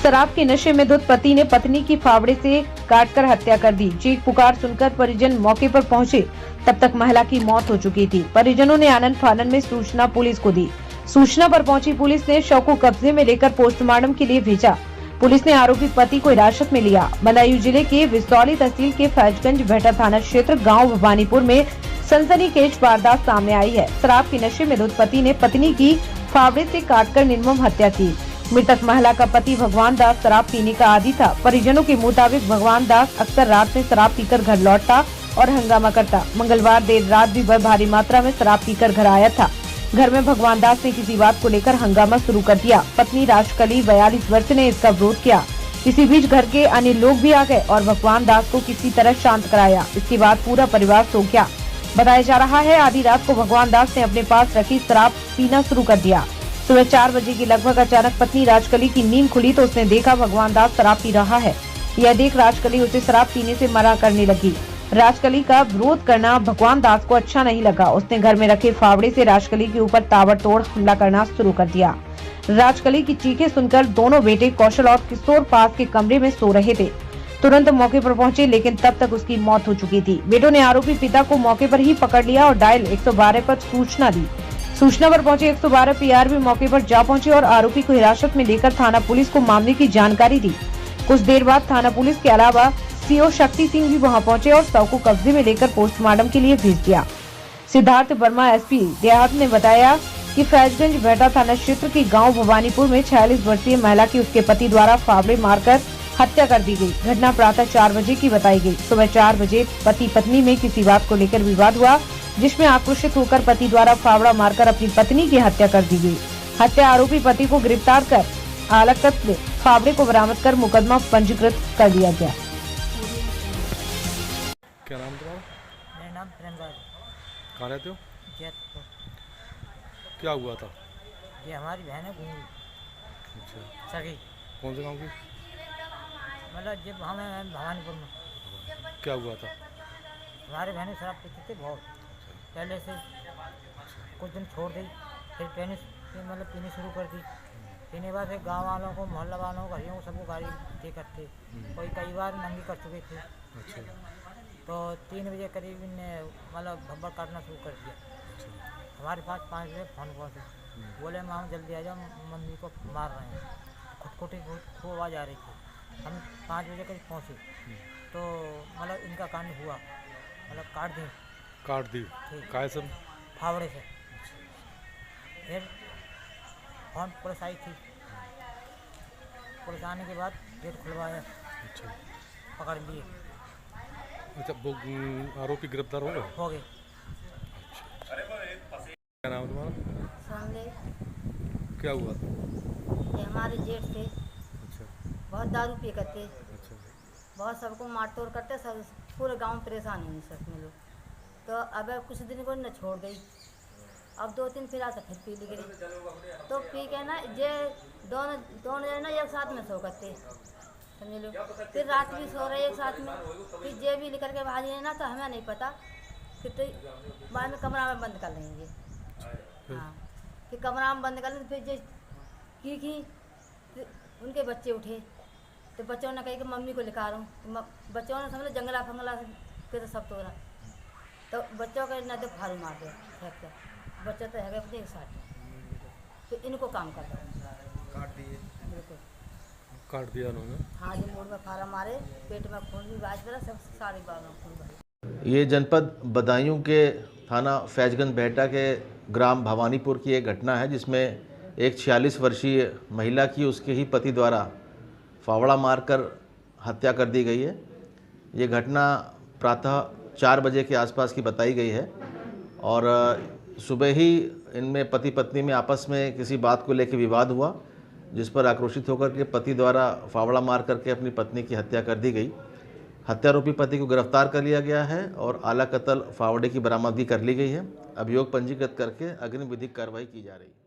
शराब के नशे में धुत पति ने पत्नी की फावड़े से काटकर हत्या कर दी। चीख पुकार सुनकर परिजन मौके पर पहुंचे, तब तक महिला की मौत हो चुकी थी। परिजनों ने आनन फानन में सूचना पुलिस को दी। सूचना पर पहुंची पुलिस ने शव को कब्जे में लेकर पोस्टमार्टम के लिए भेजा। पुलिस ने आरोपी पति को हिरासत में लिया। बदायूं जिले के विसौली तहसील के फैजगंज भेटा थाना क्षेत्र गाँव भवानीपुर में सनसनीखेज वारदात सामने आई है। शराब के नशे में धुत पति ने पत्नी की फावड़े से काटकर निर्मम हत्या की। मृतक महिला का पति भगवान दास शराब पीने का आदी था। परिजनों के मुताबिक भगवान दास अक्सर रात में शराब पीकर घर लौटता और हंगामा करता। मंगलवार देर रात भी वह भारी मात्रा में शराब पीकर घर आया था। घर में भगवान दास ने किसी बात को लेकर हंगामा शुरू कर दिया। पत्नी राजकली 42 वर्ष ने इसका विरोध किया। इसी बीच घर के अन्य लोग भी आ गए और भगवान दास को किसी तरह शांत कराया। इसके बाद पूरा परिवार सो गया। बताया जा रहा है आधी रात को भगवान दास ने अपने पास रखी शराब पीना शुरू कर दिया। सुबह 4 बजे के लगभग अचानक पत्नी राजकली की नींद खुली तो उसने देखा भगवान दास शराब पी रहा है। यह देख राजकली उसे शराब पीने से मना करने लगी। राजकली का विरोध करना भगवान दास को अच्छा नहीं लगा। उसने घर में रखे फावड़े से राजकली के ऊपर ताबड़तोड़ हमला करना शुरू कर दिया। राजकली की चीखें सुनकर दोनों बेटे कौशल और किशोर पास के कमरे में सो रहे थे। तुरंत मौके पर पहुंचे, लेकिन तब तक उसकी मौत हो चुकी थी। बेटों ने आरोपी पिता को मौके पर ही पकड़ लिया और डायल 112 पर सूचना दी। सूचना पर पहुंचे 112 पीआर भी मौके पर जा पहुंचे और आरोपी को हिरासत में लेकर थाना पुलिस को मामले की जानकारी दी। कुछ देर बाद थाना पुलिस के अलावा सीओ शक्ति सिंह भी वहां पहुंचे और शव को कब्जे में लेकर पोस्टमार्टम के लिए भेज दिया। सिद्धार्थ वर्मा एसपी देहात ने बताया कि फैजगंज भेटा थाना क्षेत्र के गाँव भवानीपुर में 46 वर्षीय महिला की उसके पति द्वारा फावड़े मारकर हत्या कर दी गई। घटना प्रातः 4 बजे की बताई गई। सुबह 4 बजे पति पत्नी में किसी बात को लेकर विवाद हुआ, जिसमें आक्रोशित होकर पति द्वारा फावड़ा मारकर अपनी पत्नी की हत्या कर दी गई। हत्या आरोपी पति को गिरफ्तार कर आलकत फावड़े को बरामद कर मुकदमा पंजीकृत कर दिया गया। क्या नाम तुम्हारा? मेरा नाम प्रेमराज। कहाँ रहते हो? जैतपुर। क्या हुआ था? ये हमारी बहन है अच्छा, सगी। कौन से गांव की? मतलब जब हमें भवानीपुर में क्या हुआ था? हमारे बहनें शराब पीते थे बहुत पहले से। कुछ दिन छोड़ दी, फिर पीनी शुरू कर दी। पीने बाद फिर गाँव वालों को, मोहल्ला वालों को, घरियों को सबको गाड़ी दे करते। कोई कई बार नंगी कर चुके थे। अच्छा। तो 3 बजे करीब इनने मतलब भब्बर काटना शुरू कर दिया। हमारे पास 5 बजे फोन पहुँचे, बोले मामा जल्दी आ जाओ, मम्मी को मार रहे हैं। खुटखुटी खूब आवाज़ आ रही थी। हम 5 बजे करीब पहुँचे तो मतलब इनका कांड हुआ, मतलब काट दी काय सब? फावड़े से। फिर फोन पुलिस आई थी। पुलिस आने के बाद गेट खुलवाया। अच्छा। पकड़ लिए। अच्छा, वो आरोपी गिरफ्तार हो गए? हो गए। क्या नाम तुम्हारा? सामने क्या हुआ था? ये हमारे जेठ थे, अच्छा। बहुत दारू पी करते, अच्छा। बहुत सबको मार तोड़ करते, सब पूरे गांव में परेशान हुए सब में लोग। तो अब कुछ दिन को न छोड़ गई, अब 2-3 फिर आता फिर पी ली गई। तो पी के ना ये दोनों जने ना एक साथ में सो करते, समझ लो। फिर रात भी सो रहे एक साथ में। फिर जे भी लेकर के भागी है ना, तो हमें नहीं पता। फिर तो बाद में कमरा में बंद कर लेंगे। हाँ, फिर कमरा में बंद कर लेंगे। फिर जो की उनके बच्चे उठे तो बच्चों ने कही कि मम्मी को लिखा रहा हूँ। बच्चों ने समझ जंगला फंगला के तो सब तोड़ा, तो बच्चों के न तो फारू मार दिया फेंक कर। बच्चे तो है अपने एक साथ, तो इनको काम कर दो। बिल्कुल काट दिया उन्होंने? हाँ, जो मूड में फारा मारे, पेट में खून भी बाज रहा, सब सारे बाल में खून भरे। ये जनपद बदायूं के थाना फैजगंज भेटा के ग्राम भवानीपुर की एक घटना है, जिसमें एक 46 वर्षीय महिला की उसके ही पति द्वारा फावड़ा मारकर हत्या कर दी गई है। ये घटना प्रातः 4 बजे के आसपास की बताई गई है और सुबह ही इनमें पति पत्नी में आपस में किसी बात को लेकर विवाद हुआ, जिस पर आक्रोशित होकर के पति द्वारा फावड़ा मार करके अपनी पत्नी की हत्या कर दी गई। हत्यारोपी पति को गिरफ्तार कर लिया गया है और आला कत्ल फावड़े की बरामदगी कर ली गई है। अभियोग पंजीकृत करके अग्रिम विधिक कार्रवाई की जा रही है।